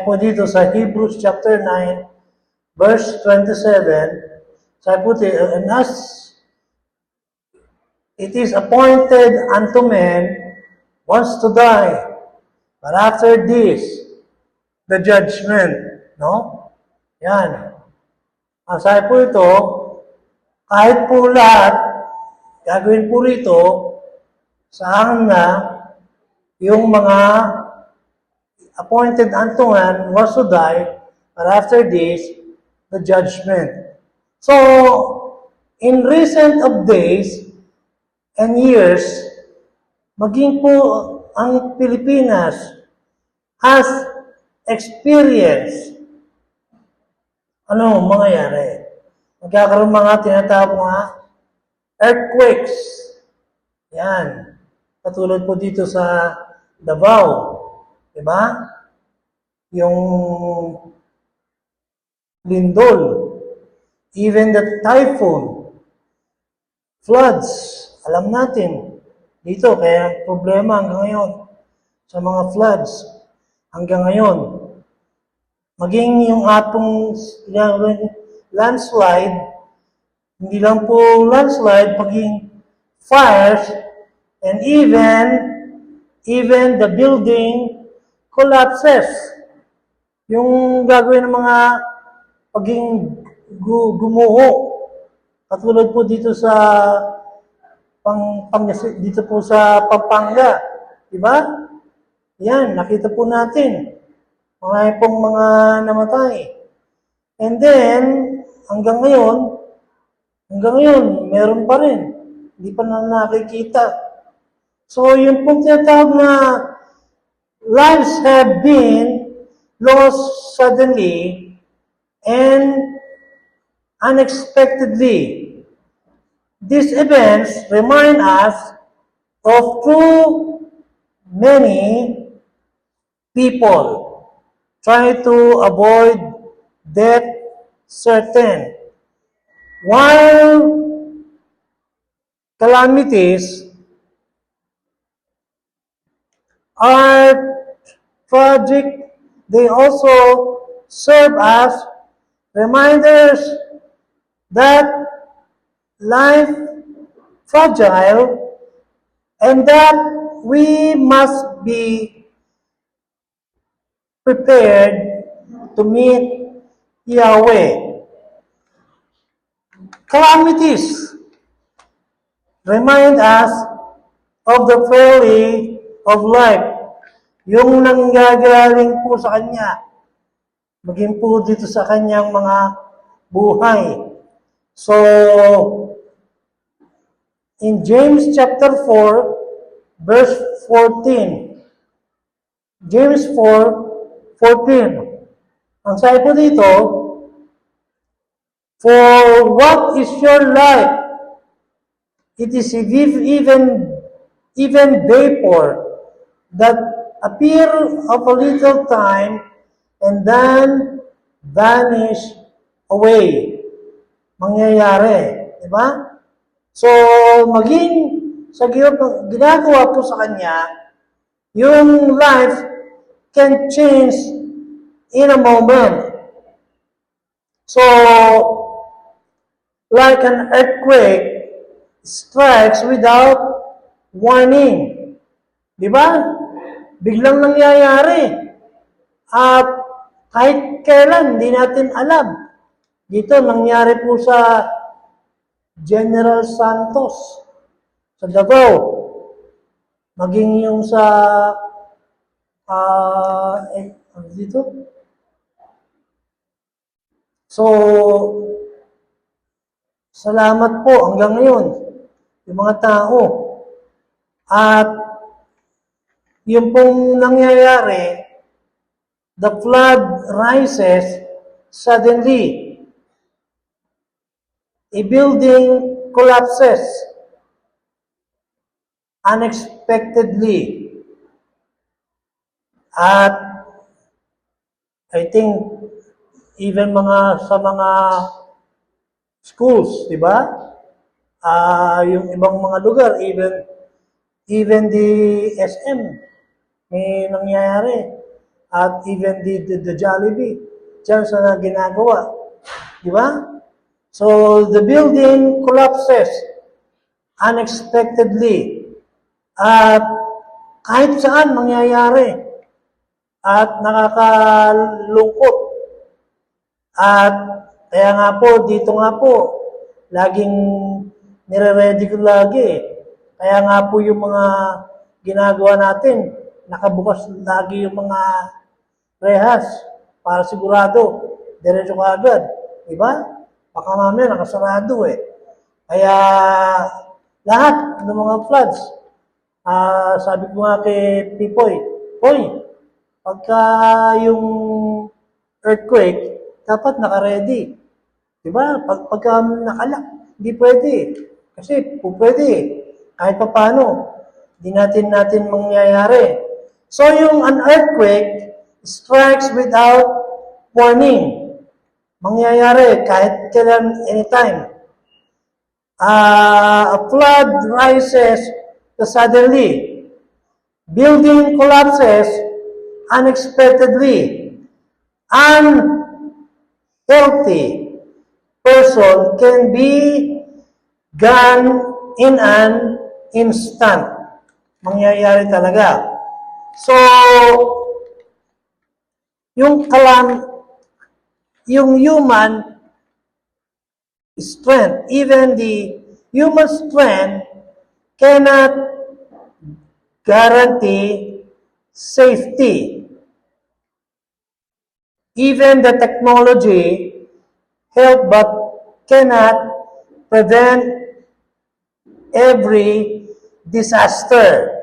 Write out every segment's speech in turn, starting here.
po dito sa Hebrews chapter 9, verse 27, sabi po dito, and as it is appointed unto men once to die, but after this, the judgment. No? Yan. Ang sabi po ito, kahit po lahat, gagawin po rito, saan na yung mga appointed unto man was to die, but after this, the judgment. So, in recent of days and years, maging po ang Pilipinas has experienced ano mangyayari. Magkakaroon mga tinatawag mga earthquakes. Yan. Katulad po dito sa Davao. Diba? Yung lindol. Even the typhoon. Floods. Alam natin. Dito, kaya problema hanggang ngayon sa mga floods. Hanggang ngayon. Maging yung atong landslide, hindi lang po landslide, paging fires, and even the building collapses. Yung gagawin ng mga paging gumuho. Katulad po dito sa dito po sa Pampanga. Diba? Yan, nakita po natin. Marami pong mga namatay. And then, hanggang ngayon, meron pa rin. Hindi pa na nakikita. So, yung pong tinatawag na lives have been lost suddenly and unexpectedly. These events remind us of too many people try to avoid death certain. While calamities are tragic, they also serve as reminders that life fragile and that we must be prepared to meet Yahweh. Calamities remind us of the folly of life. Yung nanggagaling po sa Kanya, maging po dito sa Kanyang mga buhay. So, in James chapter 4, verse 14, James 4:14. Ang sabi po dito, for what is your life? It is even vapor that appear of a little time and then vanish away. Mangyayari. Diba? So, maging sa ginagawa po sa Kanya, yung life can change in a moment. So, like an earthquake strikes without warning. Di ba? Biglang nangyayari. At kahit kailan, hindi natin alam. Dito, nangyari po sa General Santos, sa Davao. Maging yung sa dito. So, salamat po hanggang ngayon yung mga tao. At yung pong nangyayari, the flood rises suddenly. A building collapses unexpectedly. At I think even sa mga schools, di ba? Yung ibang mga lugar, even the SM, may nangyayari. at even the Jollibee. Diyan sa ginagawa. Di ba? So, the building collapses unexpectedly. At kahit saan mangyayari. At nakakalungkot. At kaya nga po, dito nga po, laging nire-ready ko lagi. Kaya nga po yung mga ginagawa natin, nakabukas lagi yung mga rehas para sigurado, diretso ka agad. Diba? Baka mamaya nakasarado eh. Kaya lahat ng mga floods, sabi ko nga kay Pipoy, Hoy, pagka yung earthquake, dapat naka-ready. Diba? Pagka nakalak, hindi pwede. Kasi pwede. Kahit pa paano, hindi natin mangyayari. So yung an earthquake strikes without warning. Mangyayari kahit kailan, anytime. A flood rises suddenly. Building collapses unexpectedly. Healthy person can be gone in an instant. Mangyayari talaga. So, yung human strength, even the human strength cannot guarantee safety. Even the technology help but cannot prevent every disaster.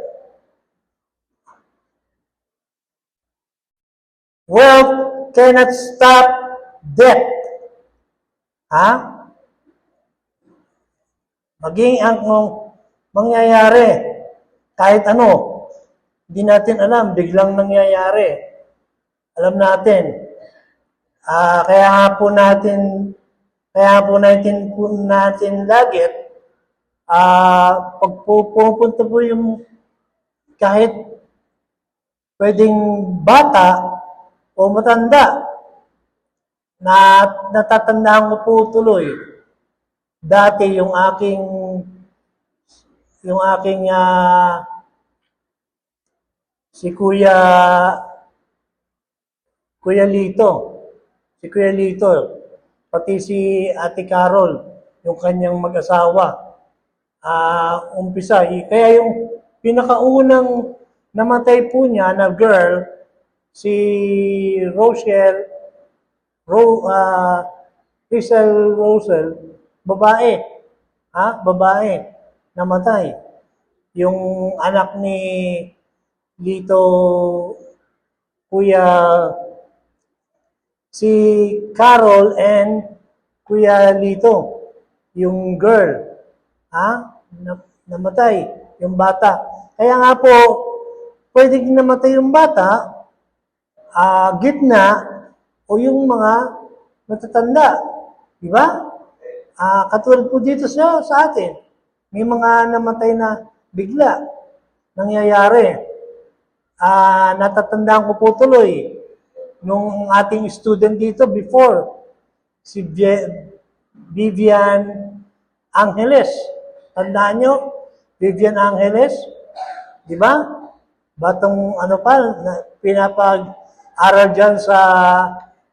Wealth cannot stop death. Maging ang mangyayari, kahit ano, hindi natin alam, biglang nangyayari. Alam natin. Kaya po natin lagi, pag pupunta po yung kahit pwedeng bata o matanda, na natatandaan ko po tuloy, dati yung aking si Kuya Lito, pati si Ate Carol, yung kanyang mag-asawa, umpisa. Kaya yung pinakaunang namatay po niya na girl, si Rizal Rosel, babae. Babae, namatay. Yung anak ni Lito, si Carol and Kuya Lito, yung girl, namatay, yung bata. Kaya nga po, pwedeng namatay yung bata, gitna, o yung mga matatanda. Diba? Katulad po dito sa atin, may mga namatay na bigla, nangyayari. Natatandaan ko po tuloy, nung ating student dito before, si Vivian Angeles. Tandaan nyo? Vivian Angeles? Di ba? Batong pinapag-aral dyan sa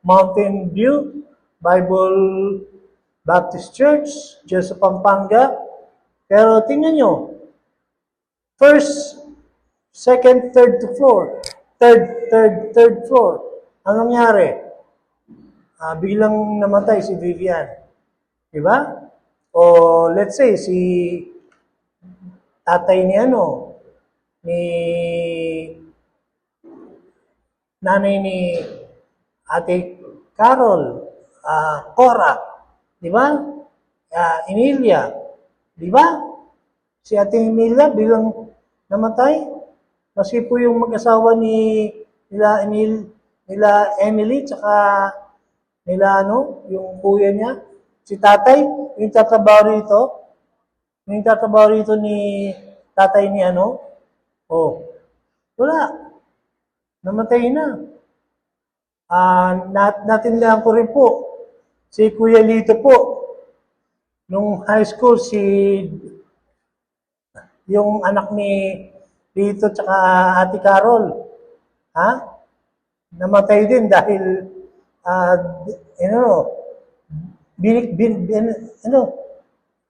Mountain View Bible Baptist Church, dyan sa Pampanga. Pero tingnan nyo, first, second, third floor. Third floor. Anong nangyari? Biglang namatay si Vivian. Diba? O let's say, si tatay ni nanay ni Ate Carol, Cora, diba? Emilia, diba? Si Ate Emilia biglang namatay. Maski po yung mag-asawa nila Emily, tsaka nila yung kuya niya, si tatay, yung tatrabaho rito ni tatay ni wala, namatay na. natindihan ko rin po, si Kuya Lito po, nung high school, yung anak ni Lito tsaka Ate Carol, namatay din dahil,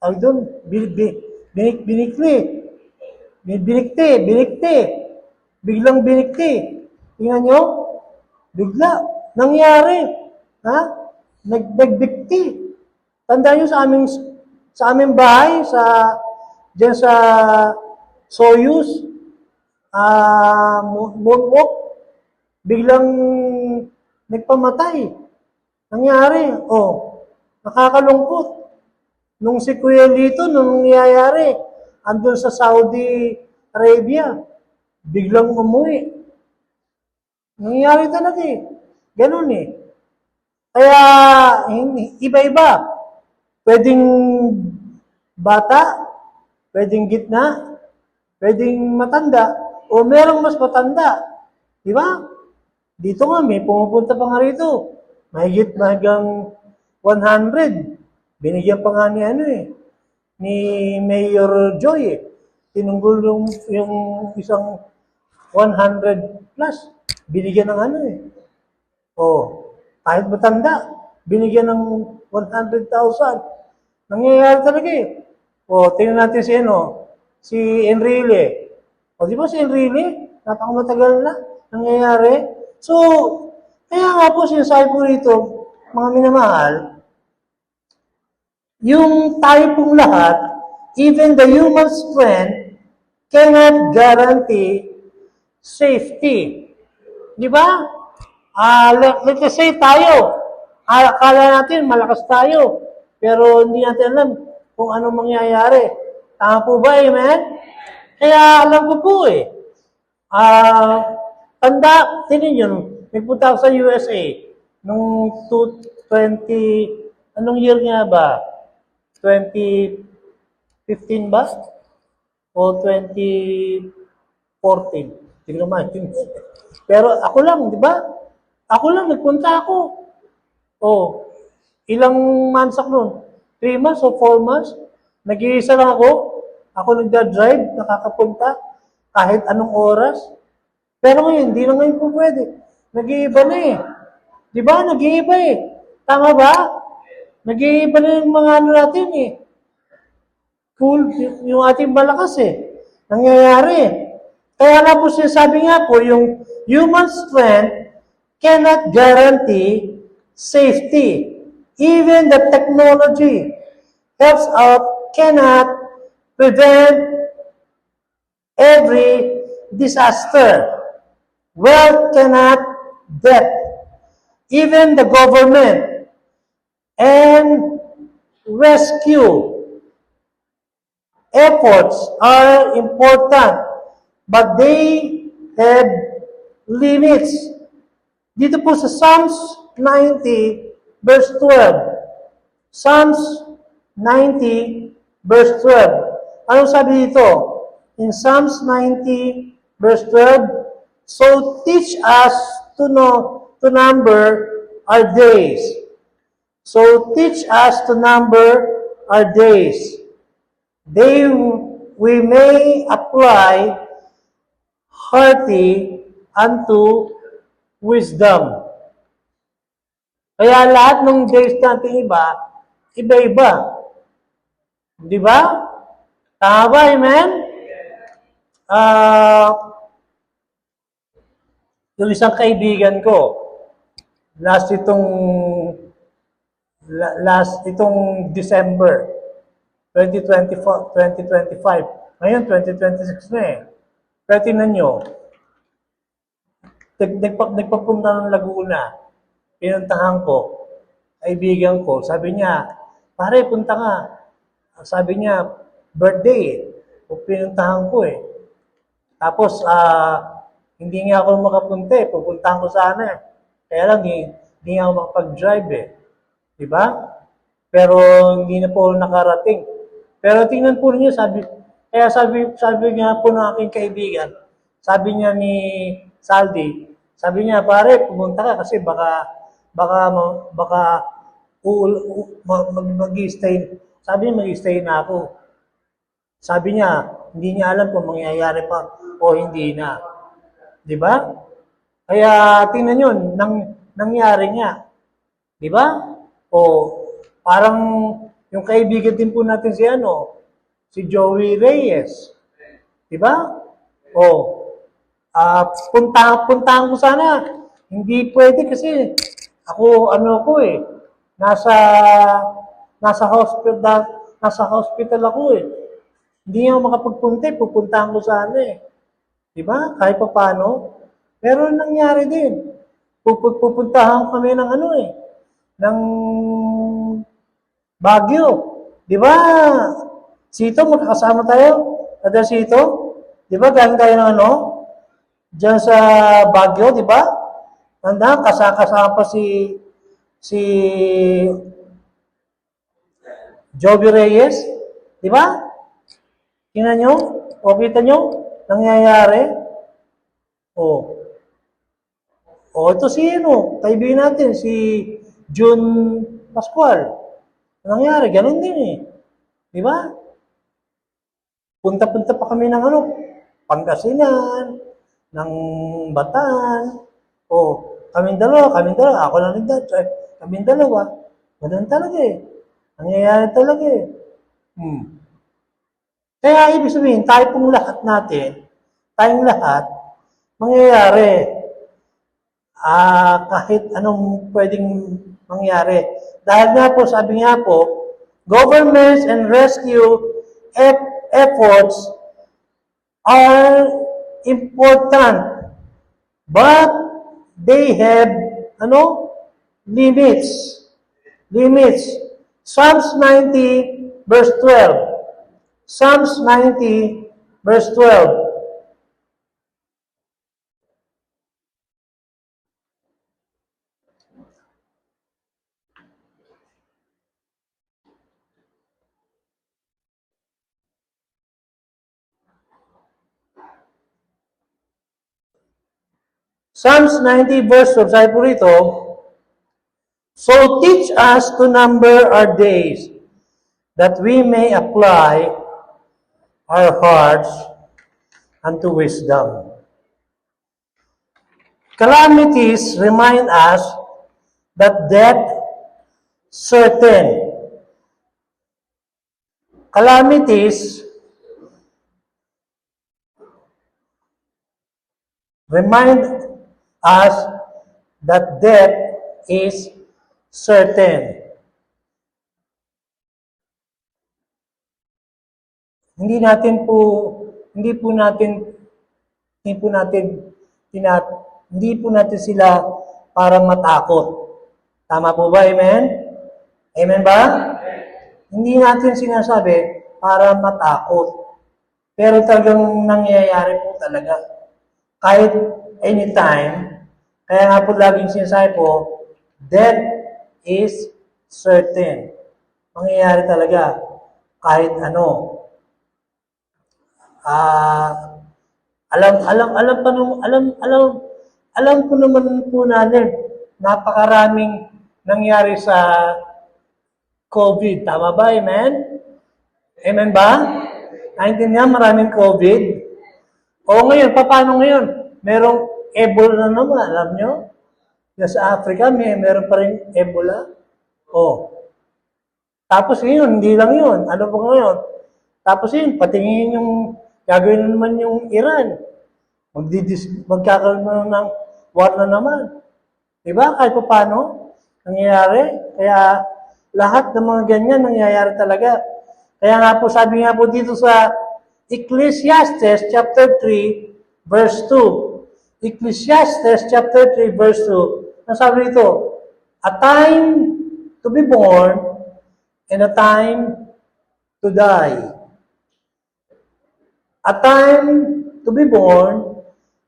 tawag doon, binikti, biglang binikti. Tingnan nyo, bigla, nangyari, nagbikti. Tandaan nyo sa aming bahay, dyan sa Soyuz, moonwalk, biglang nagpamatay. Nangyari, nakakalungkot. Nung si Kuya Lito, nung nangyayari, andun sa Saudi Arabia, biglang umuwi. Nangyayari talaga eh. Ganun eh. Kaya, iba-iba. Pwedeng bata, pwedeng gitna, pwedeng matanda, o merong mas matanda. Di ba? Dito nga, may pumupunta pa nga rito. Mahigit hanggang 100. Binigyan pa nga ni Mayor Joy tinunggol yung isang 100 plus. Binigyan ng kahit matanda, binigyan ng 100,000. Nangyayari talaga eh. Tingnan natin si Enrile. Di ba si Enrile? Napakamatagal na nangyayari. So, kaya nga po sinasabi po rito, mga minamahal, yung tayo pong lahat, even the human strength cannot guarantee safety. Di ba? Let's say tayo, akala natin malakas tayo, pero hindi natin alam kung anong mangyayari. Tama po ba, amen? Kaya alam ko po tinin yun, nagpunta ako sa USA nung 20, anong year nga ba? 2015 ba? O 2014? Hindi ko naman. Pero ako lang, di ba? Ako lang, nagpunta ako. Ilang months ako nun? 3 months o 4 months? Nag-iisa lang ako. Ako nagda-drive, nakakapunta kahit anong oras. Pero ngayon, hindi na ngayon po pwede. Nag-iiba na eh. Di ba? Nag-iiba eh. Tama ba? Nag-iiba na yung mga natin eh. Cool, yung ating malakas eh. Nangyayari. Kaya nga po sinasabi nga po, yung human strength cannot guarantee safety. Even the technology helps out cannot prevent every disaster. Wealth cannot death. Even the government and rescue efforts are important, but they have limits. Dito po sa Psalms 90, verse 12. Psalms 90, verse 12. Anong sabi dito? In Psalms 90, verse 12, so teach us to number our days. So teach us to number our days. We may apply hearty unto wisdom. Kaya lahat ng days natin iba-iba. Di ba? Tama ba, amen? Yung isang kaibigan ko, last itong December 2025. Ngayon, 2026 na eh. Pero tingnan nyo, nagpapunta ng Laguna, pinuntahan ko, kaibigan ko, sabi niya, pare, punta ka. Sabi niya, birthday, pinuntahan ko eh. Tapos, hindi nga ako makapunta eh, pupuntahan ko sana eh. Kaya lang, hindi nga ako makapag-drive eh. Diba? Pero hindi na po nakarating. Pero tingnan po niyo, sabi nga po ng aking kaibigan, sabi niya ni Saldi, Sabi niya, pare, pumunta ka kasi baka mag-stay. Sabi niya, mag-stay na ako. Sabi niya, hindi niya alam kung mangyayari pa o hindi na. Di ba? Kaya tingnan yun, nangyari nga. Di ba? O parang yung kaibigan din po natin si Joey Reyes. Di ba? O puntahan ko sana. Hindi pwede kasi ako nasa hospital ako eh. Hindi ako makapagpunta, pupuntahan ko sana eh. Di ba? Kahit pa paano. Pero nangyari din. Pupuntahan kami ng ng Baguio. Di ba? Sito, magkakasama tayo. Kada Sito. Di ba? Galing tayo ng diyan sa Baguio, di ba? Tanda, kasama pa si Joby Reyes. Di ba? Tingnan nyo? O kita nyo? Nangyayari? O, ito kaibigan natin, si June Pascual. Nangyari, ganun din eh. Di ba? Punta-punta pa kami ng Pangasinan, ng Bataan. O, kaming dalawa, ako lang nagdad, kaming dalawa. Ganun talaga eh. Nangyayari talaga eh. Kaya ibig sabihin, tayong lahat, mangyayari. Kahit anong pwedeng mangyari. Dahil nga po, sabi nga po, governments and rescue efforts are important, but they have limits. Psalms 90 verse 12. Psalms 90 verse 12. Psalms 90 verse 12, sabi po rito, so teach us to number our days, that we may apply our hearts unto wisdom. Calamities remind us that death certain. Calamities remind us that death is certain. Hindi po natin sila para matakot. Tama po ba? Amen? Amen ba? Hindi natin sinasabi para matakot. Pero talagang nangyayari po talaga. Kahit anytime, kaya nga po laging sinasabi po, death is certain. Mangyayari talaga kahit ano. Alam ko naman po natin, napakaraming nangyari sa COVID. Tama ba? Amen? Amen ba? Naintindihan maraming COVID? O ngayon, paano ngayon? Merong Ebola na naman, alam nyo? Sa Africa, meron pa rin Ebola. O. Tapos ngayon, hindi lang yun. Ano ba ngayon? Tapos yun, patingin yung gagawin naman yung Iran. Magkakaroon ng war na naman. Diba? Kahit pa paano, nangyayari. Kaya lahat ng mga ganyan nangyayari talaga. Kaya nga po, sabi nga po dito sa Ecclesiastes chapter 3, verse 2. Ecclesiastes chapter 3, verse 2. Ang sabi dito, a time to be born and a time to die. A time to be born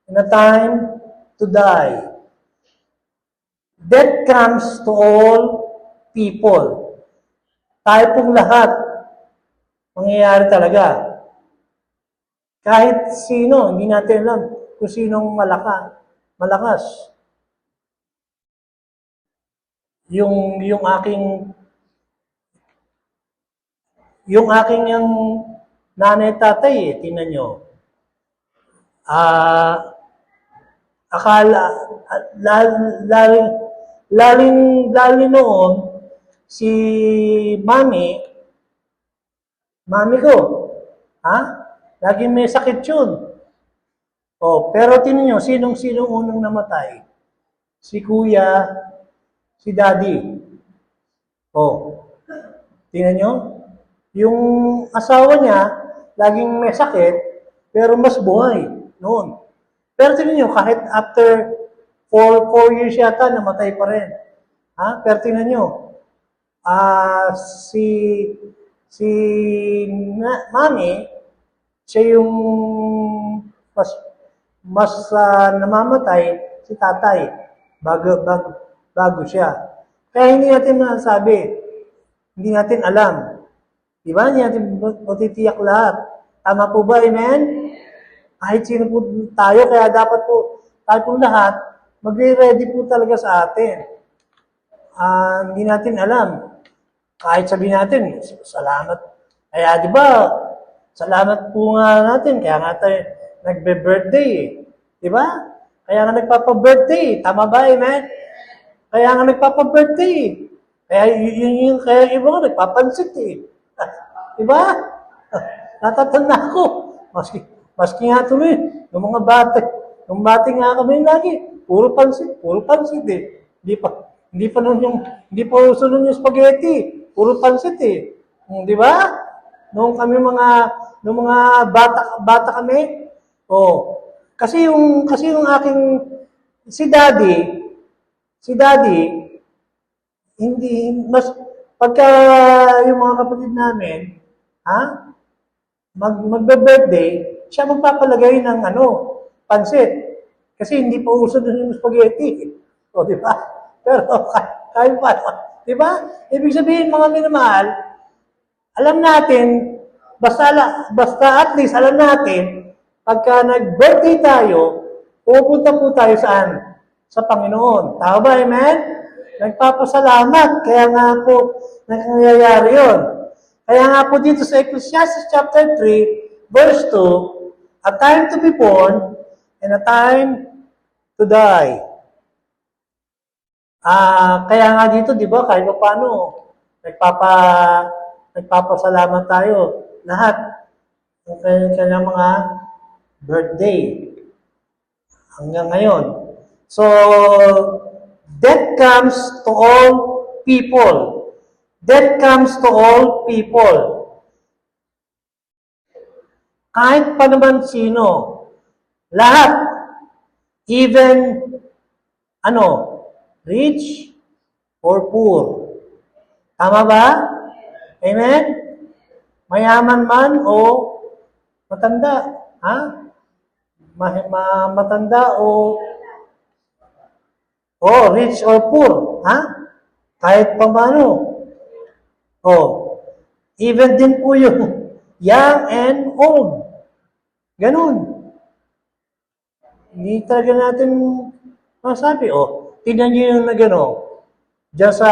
and a time to die. Death comes to all people. Tayo pong lahat, mangyayari talaga. Kahit sino, hindi natin alam kung sinong malakas. Yung aking yung nanay tatay, tingnan nyo. Akala, lalo noon, si mami ko, laging may sakit yun. Pero tingnan nyo, sinong unang namatay? Si kuya, si daddy. Tingnan nyo, yung asawa niya, laging may sakit, pero mas buhay noon. Pero tingnan nyo, kahit after 4 years yata, namatay pa rin. Pero tingnan nyo, si mami, siya yung mas namamatay si tatay bago siya. Kaya hindi natin masasabi, hindi natin alam. Diba? Hindi natin matitiyak lahat. Tama po ba? Amen? Kahit sino po tayo, kaya dapat po tayo po lahat, magre-ready po talaga sa atin. Hindi natin alam. Kahit sabihin natin, salamat. Kaya di ba, salamat po nga natin. Kaya nga tayo nagbe-birthday. Di ba? Kaya nga nagpapa-birthday. Tama ba? Amen? Kaya nga nagpapa-birthday. Kaya iba nga nagpapansit eh. Di ba? Natatanda ko. Maski nga tuloy, yung mga yung bata nga kami lagi, puro pansit eh. Hindi pa uso nun yung spaghetti, puro pansit eh. Di ba? Nung mga bata kami, kasi yung aking, si daddy, hindi, pagka yung mga kapatid namin, magbe-birthday, siya magpapalagay ng pansit. Kasi hindi pa uso doon yung spaghetti. Di ba? Pero, kahit pa, di ba? Ibig sabihin, mga minamahal, alam natin, basta at least alam natin, pagka nag-birthday tayo, pupunta po tayo saan? Sa Panginoon. Tama ba? Amen? Nagpapasalamat. Kaya nga po, nangyayari yun. Kaya nga po dito sa Ecclesiastes chapter 3, verse 2, a time to be born and a time to die. Kaya nga dito, di ba, kahit pa paano, nagpapasalamat tayo. Lahat ng kanyang mga birthday. Hanggang ngayon. So, death comes to all people. Death comes to all people. Kahit pa naman sino. Lahat. Even, rich or poor. Tama ba? Amen? Mayaman man o matanda. Matanda o rich or poor. Kahit pa paano. Even din po yung young and old. Ganun. Hindi talaga natin masabi. Tignan nyo yung dyan sa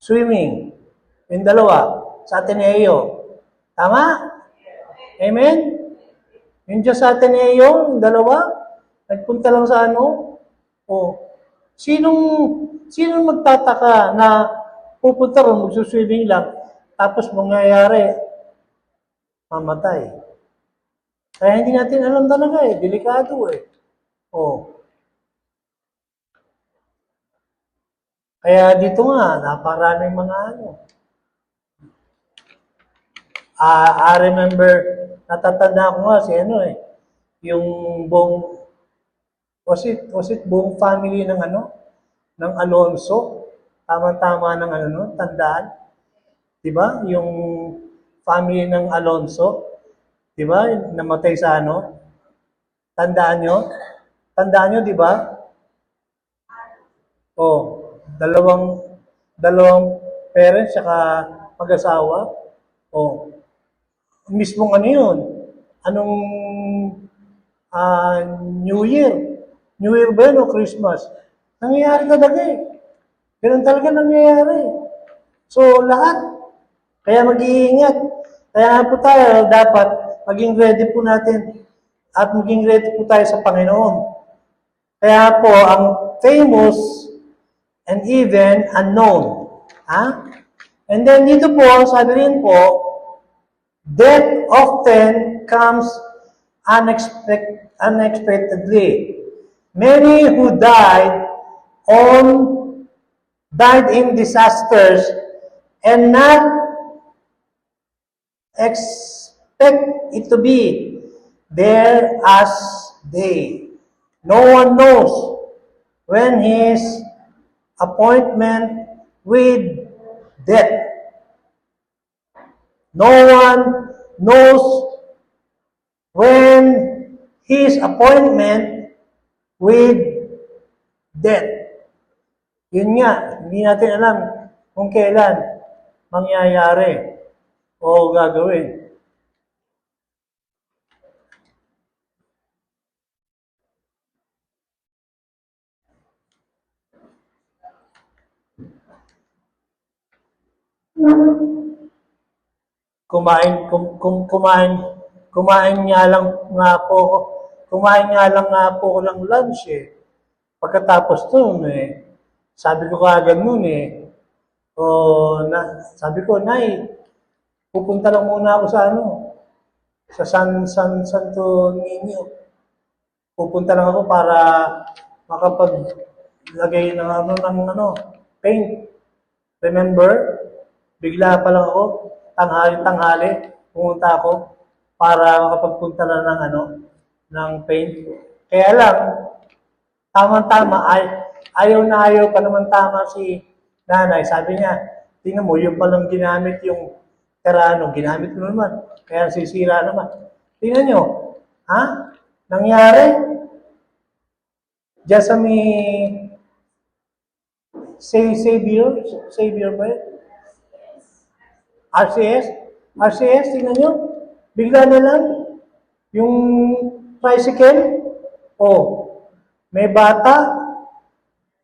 swimming. Yung dalawa, sa Ateneo. Tama? Amen? Yung dyan sa Ateneo, yung dalawa, nagpunta lang sa Sinong magtataka na pupunta ron, magsuswimming lang, tapos mangyayari, mamatay. Kaya hindi natin alam talaga delikado Kaya dito nga, naparaming mga I remember, natatanda ko nga si yung buong, was it buong family ng ng Alonso? Tama-tama ng tandaan. Diba? Yung family ng Alonso, diba? Namatay sa Tandaan nyo? Tandaan nyo, diba? Dalawang parents, saka mag-asawa. Mismong yun? New Year. New Year ba yun o Christmas? Nangyayari talaga eh. Ganun talaga nangyayari. So, lahat. Kaya mag-iingat. Kaya po tayo, dapat maging ready po natin at maging ready po tayo sa Panginoon. Kaya po, ang famous and even unknown. Ha? And then dito po, sabi rin po, death often comes unexpectedly. Many who died in disasters and not expect it to be there as they. No one knows when his appointment with death. No one knows when his appointment with death. Yun nga, hindi natin alam kung kailan mangyayari o gagawin. Kumain nga lang nga po ako ng lunch eh. Pagkatapos nun eh, sabi ko kaagad nun eh, sabi ko, Nay, pupunta lang muna ako sa Santo Niño. Pupunta lang ako para makapaglagay ng paint. Remember? Bigla pa lang ako, tanghali, pumunta ako para makapagpunta lang ng paint. Kaya lang, tama-tama, ayaw pa naman tama si nanay. Sabi niya, tingnan mo, yung palang ginamit yung terano, ginamit mo naman. Kaya sisira naman. Tingnan nyo, ha? Nangyari? Diyan sa may Savior ba yun? RCS, tingnan nyo. Bigla na lang, yung tricycle, may bata,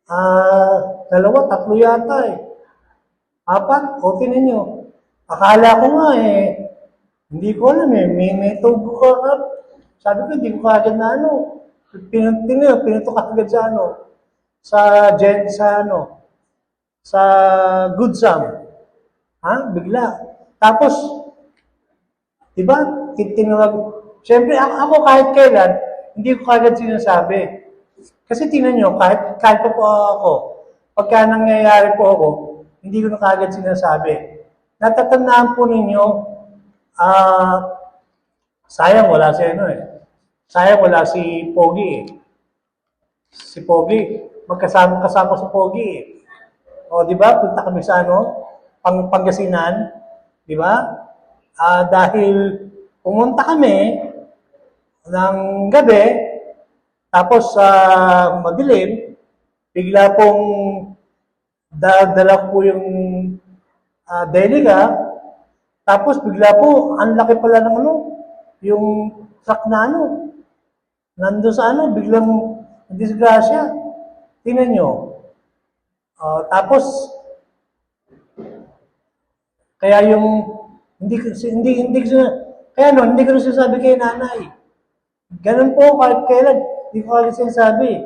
2, 3 yata eh. 4, tingnan nyo. Akala ko nga hindi ko alam may tubo ka. Sabi ko, hindi ko kagad na pinutok agad sa Good Sam. Ha? Bigla. Tapos, diba, tinawag, siyempre ako kahit kailan, hindi ko kagad sinasabi. Kasi tingnan nyo, kahit pa po ako, pagka nangyayari po ako, hindi ko na kagad sinasabi. Natatandaan po ninyo, sayang wala si Pogi eh. Si Pogi, magkasama si Pogi eh. O, di ba? Punta kami sa Pangasinan, di ba? Dahil pumunta kami ng gabi, tapos madilim, bigla pong dala po yung deliga, tapos bigla po, ang laki pala ng yung truck na nandun sa biglang disgrasya. Tingnan nyo. Tapos, kaya hindi ko sinasabi kay nanay. Ganun po, kahit kailan, hindi ko kagad sinasabi.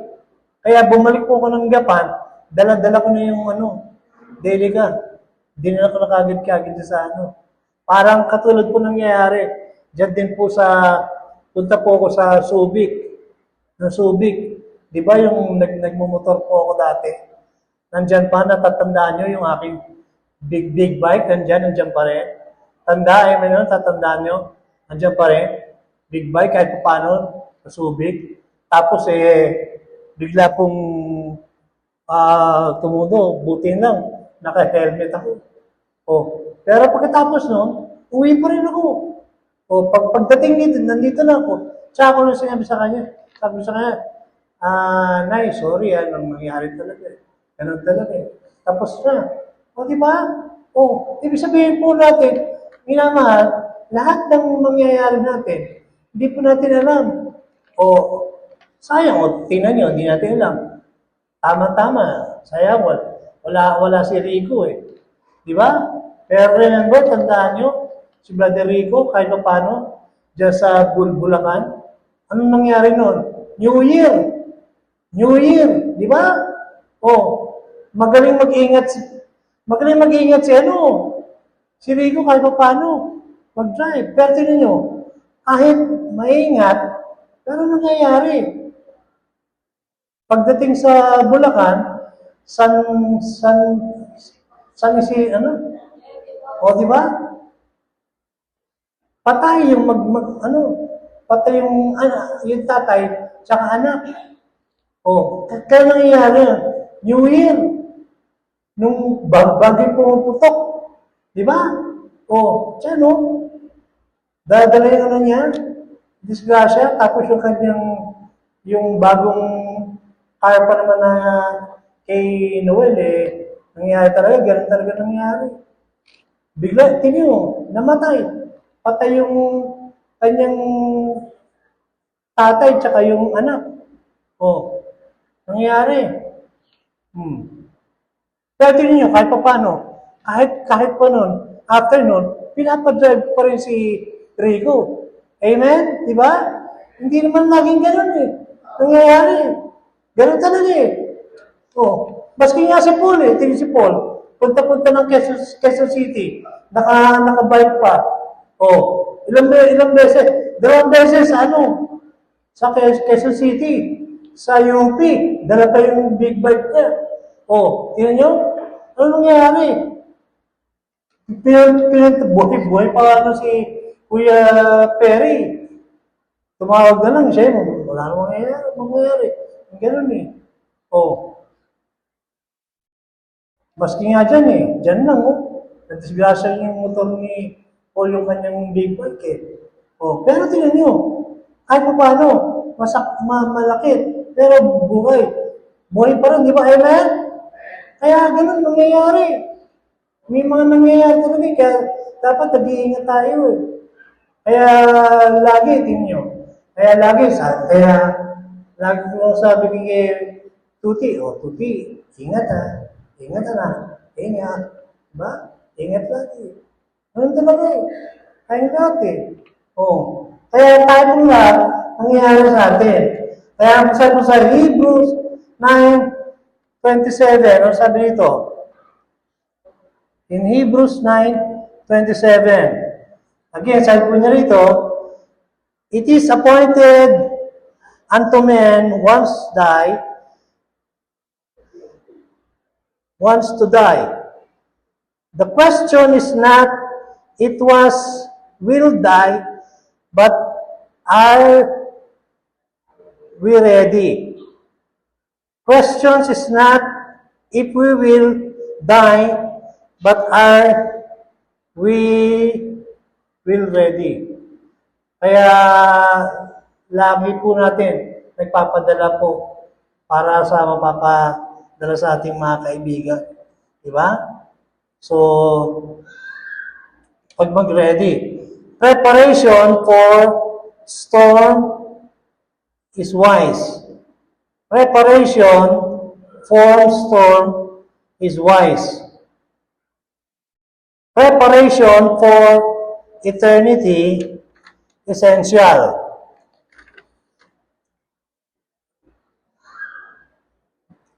Kaya bumalik po ako ng Japan, dala-dala ko na yung deliga. Dinala ko na kagad sa Parang katulad po nangyayari. Diyan din po punta po ako sa Subic. Di ba yung nagmumotor po ako dati? Nandyan pa, natatandaan nyo yung aking big bike, nandyan pa rin. Tatandaan nyo, nandyan pa rin. Big bike, kahit paano, sa Subic. Tapos bigla pong tumudo, buti lang, naka-helmet ako. Pero pagkatapos nun, uwi pa rin ako. Pagdating dito, nandito na ako. Tsaka ako nang sinabi sa kanya. Sabi sa kanya, Nay, sorry, anong nangyari talaga. Ganun talaga. Tapos na. Di ba? Ibig sabihin po natin, minamahal, lahat ng mangyayari natin, hindi po natin alam O, sayang, o, tingnan nyo, hindi natin alam. Tama-tama, sayang, wala si Rico eh. Di ba? Pero remember, tandaan nyo, si Brother Rico, kahit pa paano, dyan sa Bulacan, anong nangyari noon? New Year. New Year, di ba? Oh, magaling mag-ingat si ano, si Rico kahit pa paano, mag-drive. Pero tingnan nyo, kahit maingat, pero nangyayari. Pagdating sa Bulacan, san si, ano? O, di ba? Patay yung patay yung tatay, tsaka anak. O, kaya nangyayari, New Year, nung bagay pumuputok, di ba? O, siya, no? Dadala yung ano niya, disgrasya, tapos yung bagong car pa naman na kay Noel, nangyayari talaga, ganun talaga nangyayari. Bigla, tingin mo, namatay. Patay yung kanyang tatay tsaka yung anak. O, nangyayari. Pero tingin nyo, kahit pa paano, kahit pa nun, after nun, pinapadrive pa rin si Rico. Amen? Di ba? Hindi naman laging ganun eh. Nangyayari. Ganun talaga eh. Oh, maski nga si Paul eh, tingin si Paul, punta-punta ng Quezon City, naka-bike pa. Oh, ilang beses, 2 beses sa Quezon City, sa UP, dala pa yung big bike niya. Oh, tingnan nyo, ano nangyayari? Buhay pa si Kuya Perry. Tumawag na lang siya, wala namang mangyayari. Ganun eh. Oh. Maski nga dyan lang, nagdisgrasya yung motor ni Paul yung kanyang big bike eh. Oh, pero tingnan nyo, kahit pa paano, malaki, pero buhay. Buhay pa rin, di ba? Amen? Kaya ganun nangyayari. May mga nangyayari talaga, kaya dapat nag-iingat tayo eh. Kaya lagi, tingnan nyo, kaya lagi ko sabi kay Tuti, Tuti, ingat ha. Ingat na. Ingat. Diba? Ingat lagi. Ganun talaga eh. Kaya natin. Oh. Kaya tayo lang nangyayari sa atin. Kaya sabi ko sa Hebrews 9:27, ano sabi nito? In Hebrews 9:27. Again, sabi ko niya rito, it is appointed unto men once to die. The question is not, it will die, but are we ready? Questions is not, if we will die, but are we ready? Kaya, lagi po natin, nagpapadala po para sa mapapadala sa ating mga kaibigan. Diba? So, pag mag-ready. Preparation for storm is wise. Preparation for storm is wise. Preparation for eternity essential.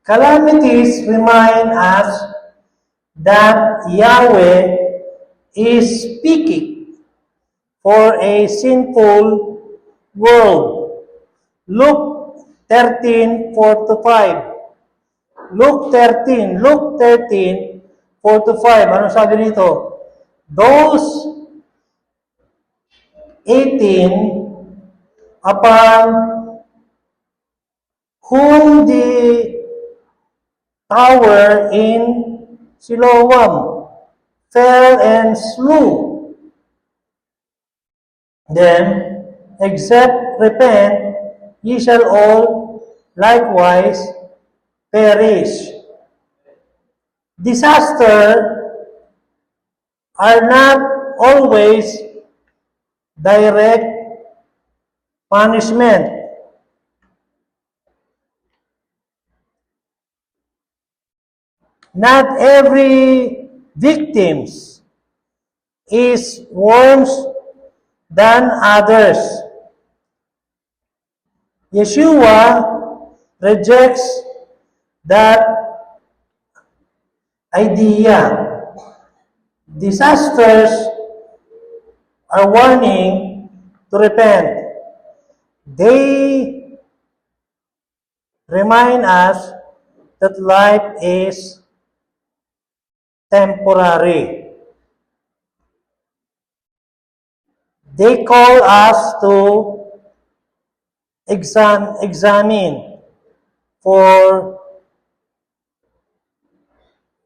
Calamities remind us that Yahweh is speaking for a sinful world. Luke 13:4-5. Luke 13:4-5. Ano sabi nito? Those 18 upon whom the tower in Siloam fell and slew them, except repent, ye shall all likewise perish. Disaster are not always direct punishment. Not every victim is worse than others. Yeshua rejects that idea. Disasters are warning to repent. They remind us that life is temporary. They call us to examine for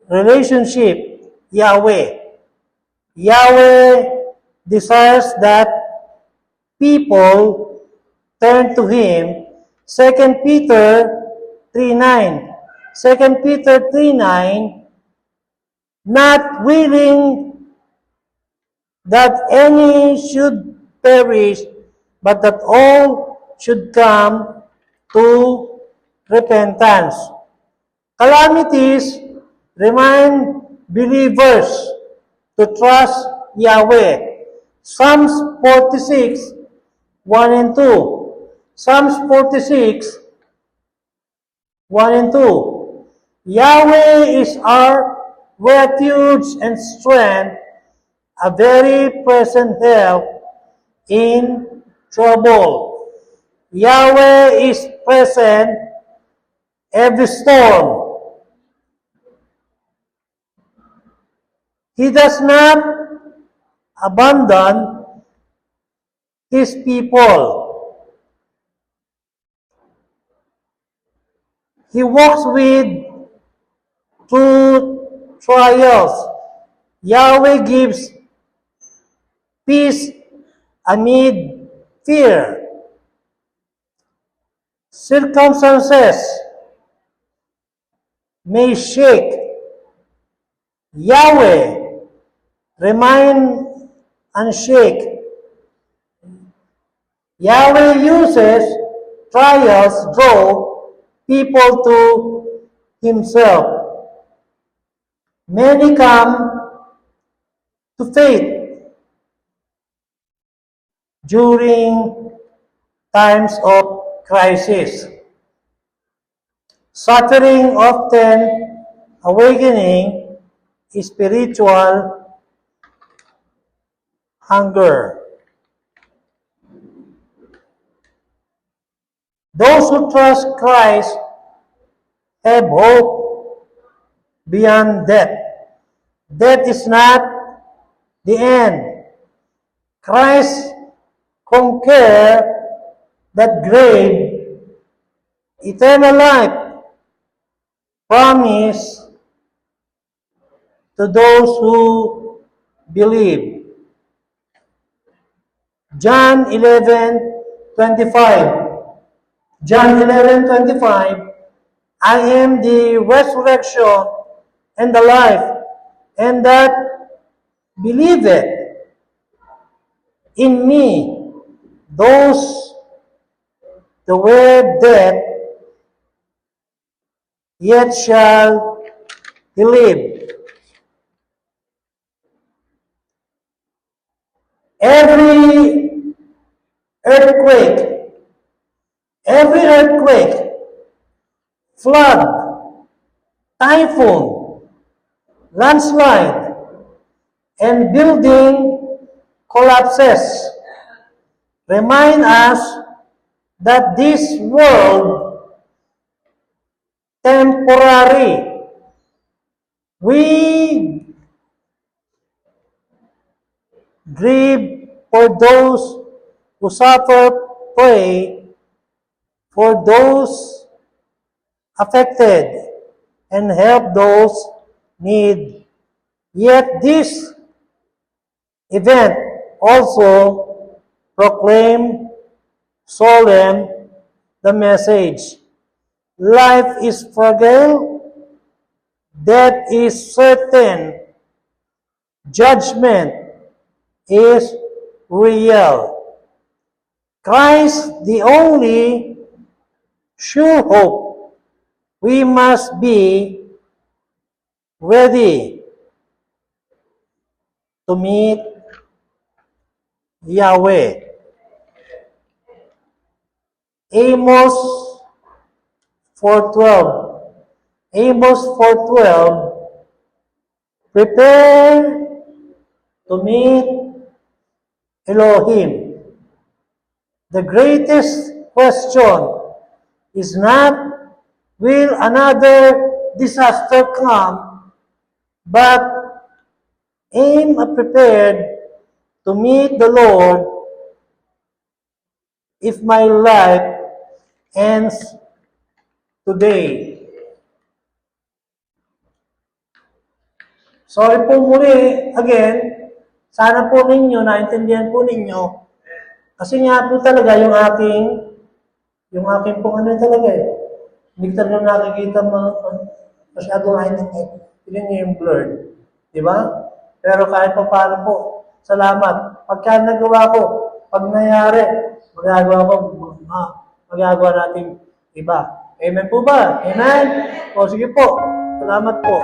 relationship Yahweh. Yahweh desires that people turn to Him. 2 Peter 3:9. 2 Peter 3:9, not willing that any should perish, but that all should come to repentance. Calamities remind believers to trust Yahweh. Psalms 46, 1 and 2. Psalms 46, 1 and 2. Yahweh is our refuge and strength, a very present help in trouble. Yahweh is present every storm. He does not abandon His people. He walks with through trials. Yahweh gives peace amid fear. Circumstances may shake. Yahweh remain unshake. Yahweh uses trials draw people to Himself. Many come to faith during times of crisis. Suffering often awakening spiritual hunger. Those who trust Christ have hope beyond death. Death is not the end. Christ conquered that grave. Eternal life promised to those who believe. John 11:25. John 11:25. I am the resurrection and the life, and that believeth in me, those the were dead, yet shall he live. Every earthquake, flood, typhoon, landslide, and building collapses remind us that this world temporary. We grieve for those who suffer, pray for those affected, and help those need. Yet this event also proclaim solemn the message. Life is fragile, death is certain, judgment is real. Christ, the only sure hope. We must be ready to meet Yahweh. Amos 4:12. Amos 4:12, prepare to meet Elohim. The greatest question is not, will another disaster come, but aim prepared to meet the Lord if my life ends today. Sorry po muli, again, sana po ninyo, naintindihan po ninyo, kasi nga po talaga yung aking pong ano talaga eh, hindi talaga nakikita masyado naintindihan, tignan niyo yung blurred, di ba? Pero kahit pa paano po, salamat. Pagka nagawa ko, pag nangyari, magagawa natin iba. Amen po ba? Amen? O sige po, salamat po.